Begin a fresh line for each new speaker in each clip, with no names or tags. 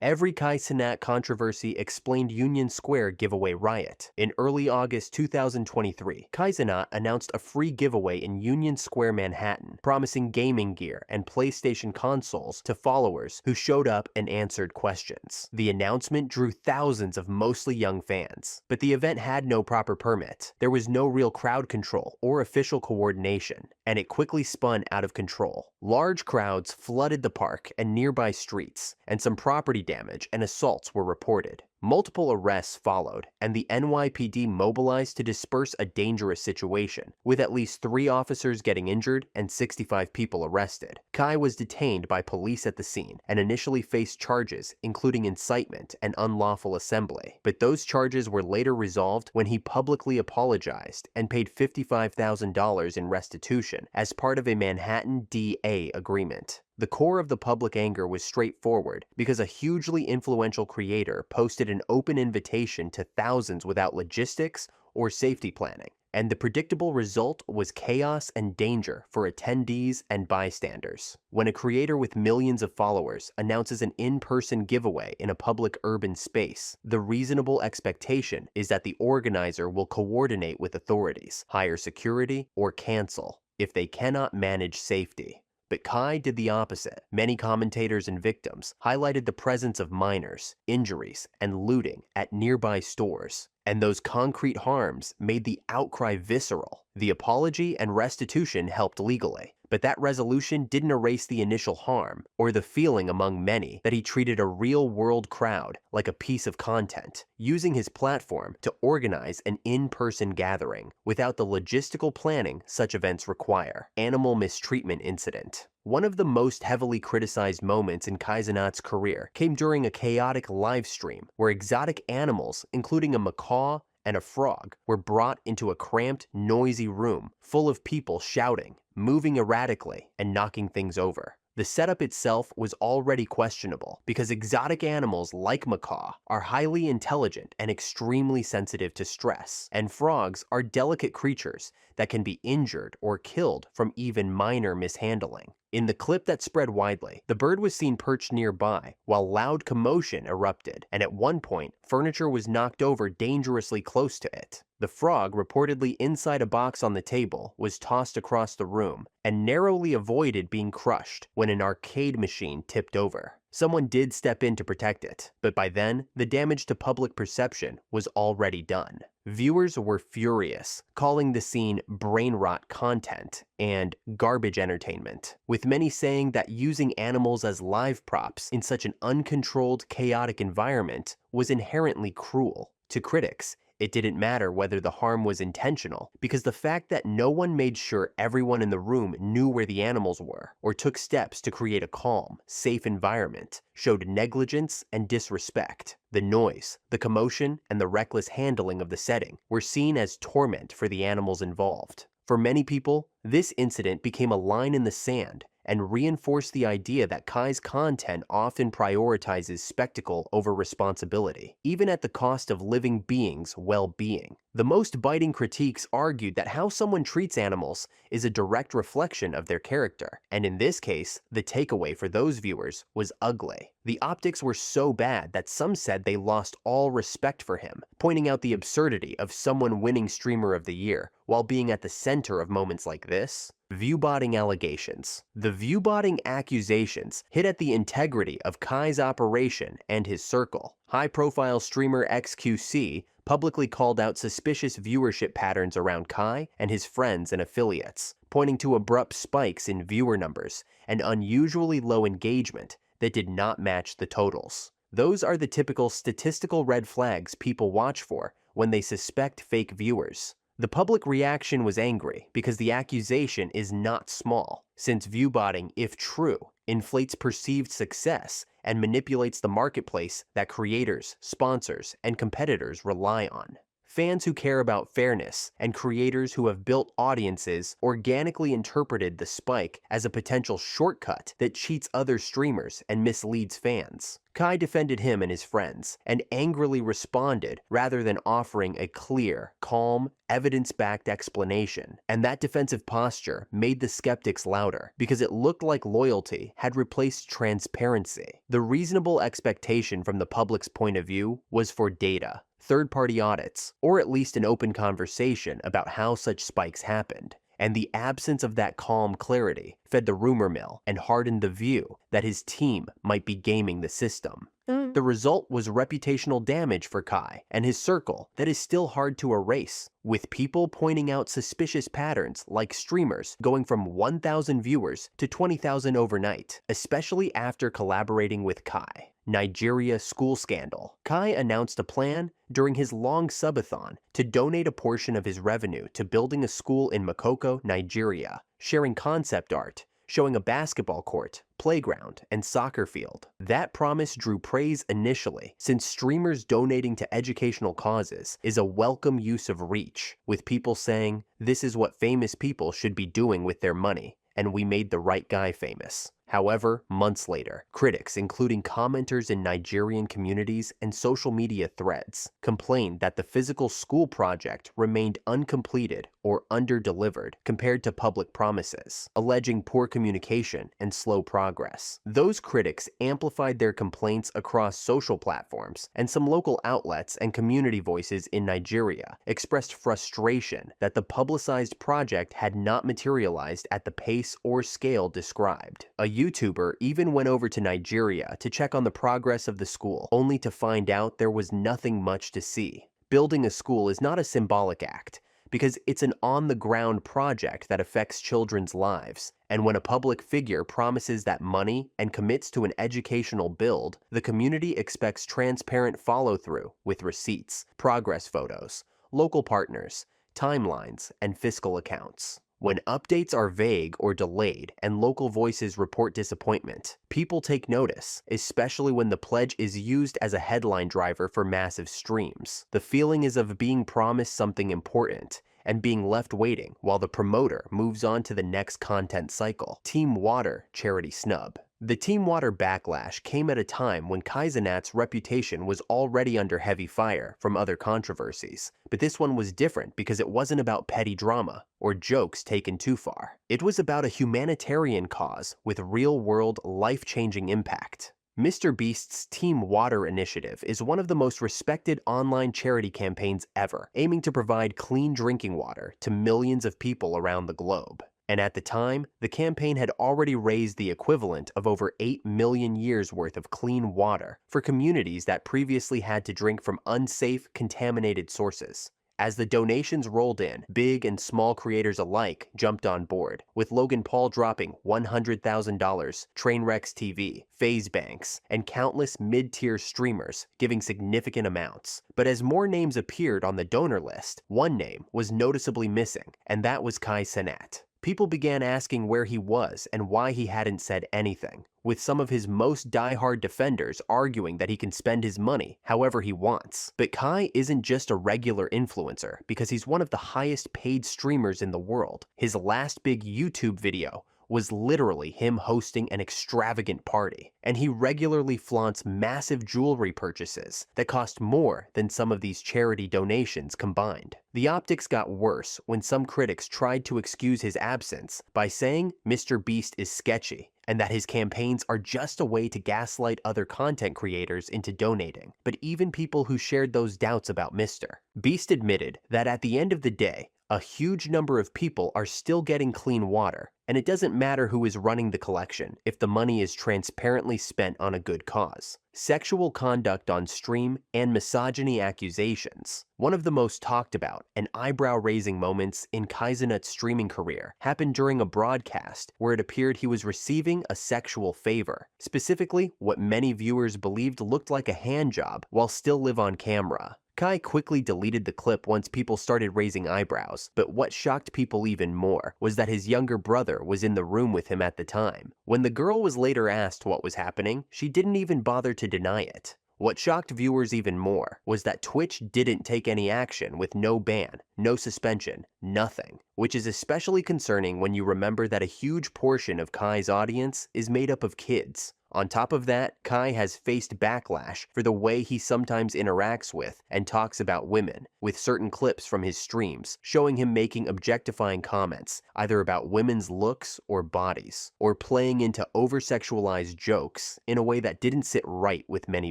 Every Cenat controversy explained Union Square giveaway riot. In early August 2023, Cenat announced a free giveaway in Union Square, Manhattan, promising gaming gear and PlayStation consoles to followers who showed up and answered questions. The announcement drew thousands of mostly young fans, but the event had no proper permit. There was no real crowd control or official coordination, and it quickly spun out of control. Large crowds flooded the park and nearby streets, and some property damage and assaults were reported. Multiple arrests followed, and the NYPD mobilized to disperse a dangerous situation, with at least 3 officers getting injured and 65 people arrested. Kai was detained by police at the scene and initially faced charges including incitement and unlawful assembly, but those charges were later resolved when he publicly apologized and paid $55,000 in restitution as part of a Manhattan DA agreement. The core of the public anger was straightforward because a hugely influential creator posted an open invitation to thousands without logistics or safety planning, and the predictable result was chaos and danger for attendees and bystanders. When a creator with millions of followers announces an in-person giveaway in a public urban space, the reasonable expectation is that the organizer will coordinate with authorities, hire security, or cancel if they cannot manage safety. But Kai did the opposite. Many commentators and victims highlighted the presence of minors, injuries, and looting at nearby stores, and those concrete harms made the outcry visceral. The apology and restitution helped legally, but that resolution didn't erase the initial harm or the feeling among many that he treated a real-world crowd like a piece of content, using his platform to organize an in-person gathering without the logistical planning such events require. Animal mistreatment incident. One of the most heavily criticized moments in Cenat's career came during a chaotic live stream where exotic animals, including a macaw and a frog, were brought into a cramped, noisy room full of people shouting, moving erratically, and knocking things over. The setup itself was already questionable because exotic animals like macaw are highly intelligent and extremely sensitive to stress, and frogs are delicate creatures that can be injured or killed from even minor mishandling. In the clip that spread widely, the bird was seen perched nearby while loud commotion erupted, and at one point, furniture was knocked over dangerously close to it. The frog, reportedly inside a box on the table, was tossed across the room and narrowly avoided being crushed when an arcade machine tipped over. Someone did step in to protect it, but by then, the damage to public perception was already done. Viewers were furious, calling the scene brain rot content and garbage entertainment, with many saying that using animals as live props in such an uncontrolled, chaotic environment was inherently cruel. To critics, it didn't matter whether the harm was intentional, because the fact that no one made sure everyone in the room knew where the animals were or took steps to create a calm, safe environment showed negligence and disrespect. The noise, the commotion, and the reckless handling of the setting were seen as torment for the animals involved. For many people, this incident became a line in the sand and reinforced the idea that Kai's content often prioritizes spectacle over responsibility, even at the cost of living beings' well-being. The most biting critiques argued that how someone treats animals is a direct reflection of their character, and in this case, the takeaway for those viewers was ugly. The optics were so bad that some said they lost all respect for him, pointing out the absurdity of someone winning Streamer of the Year while being at the center of moments like this. Viewbotting allegations. The viewbotting accusations hit at the integrity of Kai's operation and his circle. High-profile streamer XQC publicly called out suspicious viewership patterns around Kai and his friends and affiliates, pointing to abrupt spikes in viewer numbers and unusually low engagement that did not match the totals. Those are the typical statistical red flags people watch for when they suspect fake viewers. The public reaction was angry because the accusation is not small, since viewbotting, if true, inflates perceived success and manipulates the marketplace that creators, sponsors, and competitors rely on. Fans who care about fairness and creators who have built audiences organically interpreted the spike as a potential shortcut that cheats other streamers and misleads fans. Kai defended him and his friends, and angrily responded rather than offering a clear, calm, evidence-backed explanation. And that defensive posture made the skeptics louder, because it looked like loyalty had replaced transparency. The reasonable expectation from the public's point of view was for data, third-party audits, or at least an open conversation about how such spikes happened. And the absence of that calm clarity fed the rumor mill and hardened the view that his team might be gaming the system. The result was reputational damage for Kai and his circle that is still hard to erase, with people pointing out suspicious patterns like streamers going from 1,000 viewers to 20,000 overnight, especially after collaborating with Kai. Nigeria school scandal. Kai announced a plan during his long subathon to donate a portion of his revenue to building a school in Makoko, Nigeria, sharing concept art, showing a basketball court, playground, and soccer field. That promise drew praise initially, since streamers donating to educational causes is a welcome use of reach, with people saying, "This is what famous people should be doing with their money, and we made the right guy famous." However, months later, critics, including commenters in Nigerian communities and social media threads, complained that the physical school project remained uncompleted or under-delivered compared to public promises, alleging poor communication and slow progress. Those critics amplified their complaints across social platforms, and some local outlets and community voices in Nigeria expressed frustration that the publicized project had not materialized at the pace or scale described. A YouTuber even went over to Nigeria to check on the progress of the school, only to find out there was nothing much to see. Building a school is not a symbolic act, because it's an on-the-ground project that affects children's lives. And when a public figure promises that money and commits to an educational build, the community expects transparent follow-through with receipts, progress photos, local partners, timelines, and fiscal accounts. When updates are vague or delayed and local voices report disappointment, people take notice, especially when the pledge is used as a headline driver for massive streams. The feeling is of being promised something important and being left waiting while the promoter moves on to the next content cycle. Team Water charity snub. The Team Water backlash came at a time when Cenat's reputation was already under heavy fire from other controversies, but this one was different because it wasn't about petty drama or jokes taken too far. It was about a humanitarian cause with real-world, life-changing impact. Mr. Beast's Team Water initiative is one of the most respected online charity campaigns ever, aiming to provide clean drinking water to millions of people around the globe. And at the time, the campaign had already raised the equivalent of over 8 million years worth of clean water for communities that previously had to drink from unsafe, contaminated sources. As the donations rolled in, big and small creators alike jumped on board, with Logan Paul dropping $100,000, Trainwrecks TV, FaZe Banks, and countless mid-tier streamers giving significant amounts. But as more names appeared on the donor list, one name was noticeably missing, and that was Cenat. People began asking where he was and why he hadn't said anything, with some of his most die-hard defenders arguing that he can spend his money however he wants. But Kai isn't just a regular influencer because he's one of the highest paid streamers in the world. His last big YouTube video was literally him hosting an extravagant party, and he regularly flaunts massive jewelry purchases that cost more than some of these charity donations combined. The optics got worse when some critics tried to excuse his absence by saying Mr. Beast is sketchy, and that his campaigns are just a way to gaslight other content creators into donating. But even people who shared those doubts about Mr. Beast admitted that at the end of the day, a huge number of people are still getting clean water, and it doesn't matter who is running the collection if the money is transparently spent on a good cause. Sexual conduct on stream and misogyny accusations. One of the most talked about and eyebrow-raising moments in Cenat's streaming career happened during a broadcast where it appeared he was receiving a sexual favor, specifically what many viewers believed looked like a handjob while still live on camera. Kai quickly deleted the clip once people started raising eyebrows, but what shocked people even more was that his younger brother was in the room with him at the time. When the girl was later asked what was happening, she didn't even bother to deny it. What shocked viewers even more was that Twitch didn't take any action with no ban, no suspension, nothing, which is especially concerning when you remember that a huge portion of Kai's audience is made up of kids. On top of that, Kai has faced backlash for the way he sometimes interacts with and talks about women, with certain clips from his streams showing him making objectifying comments, either about women's looks or bodies, or playing into over-sexualized jokes in a way that didn't sit right with many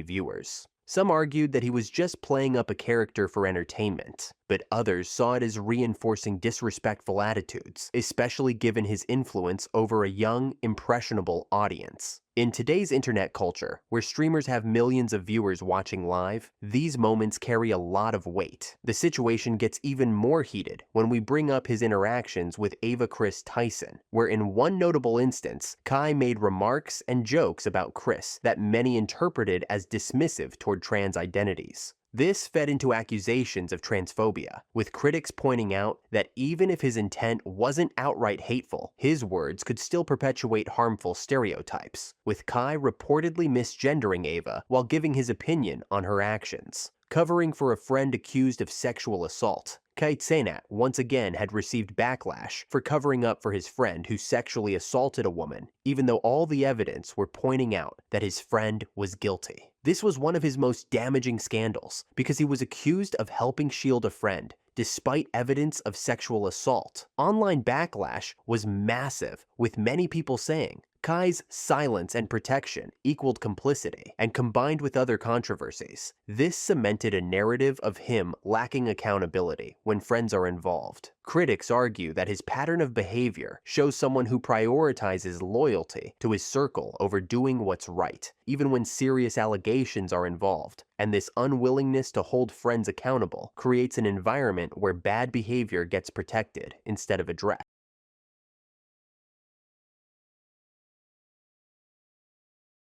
viewers. Some argued that he was just playing up a character for entertainment, but others saw it as reinforcing disrespectful attitudes, especially given his influence over a young, impressionable audience. In today's internet culture, where streamers have millions of viewers watching live, these moments carry a lot of weight. The situation gets even more heated when we bring up his interactions with Ava Chris Tyson, where in one notable instance, Kai made remarks and jokes about Chris that many interpreted as dismissive toward trans identities. This fed into accusations of transphobia, with critics pointing out that even if his intent wasn't outright hateful, his words could still perpetuate harmful stereotypes, with Kai reportedly misgendering Ava while giving his opinion on her actions. Covering for a friend accused of sexual assault, Cenat once again had received backlash for covering up for his friend who sexually assaulted a woman, even though all the evidence were pointing out that his friend was guilty. This was one of his most damaging scandals because he was accused of helping shield a friend despite evidence of sexual assault. Online backlash was massive, with many people saying Kai's silence and protection equaled complicity, and combined with other controversies, this cemented a narrative of him lacking accountability when friends are involved. Critics argue that his pattern of behavior shows someone who prioritizes loyalty to his circle over doing what's right, even when serious allegations are involved, and this unwillingness to hold friends accountable creates an environment where bad behavior gets protected instead of addressed.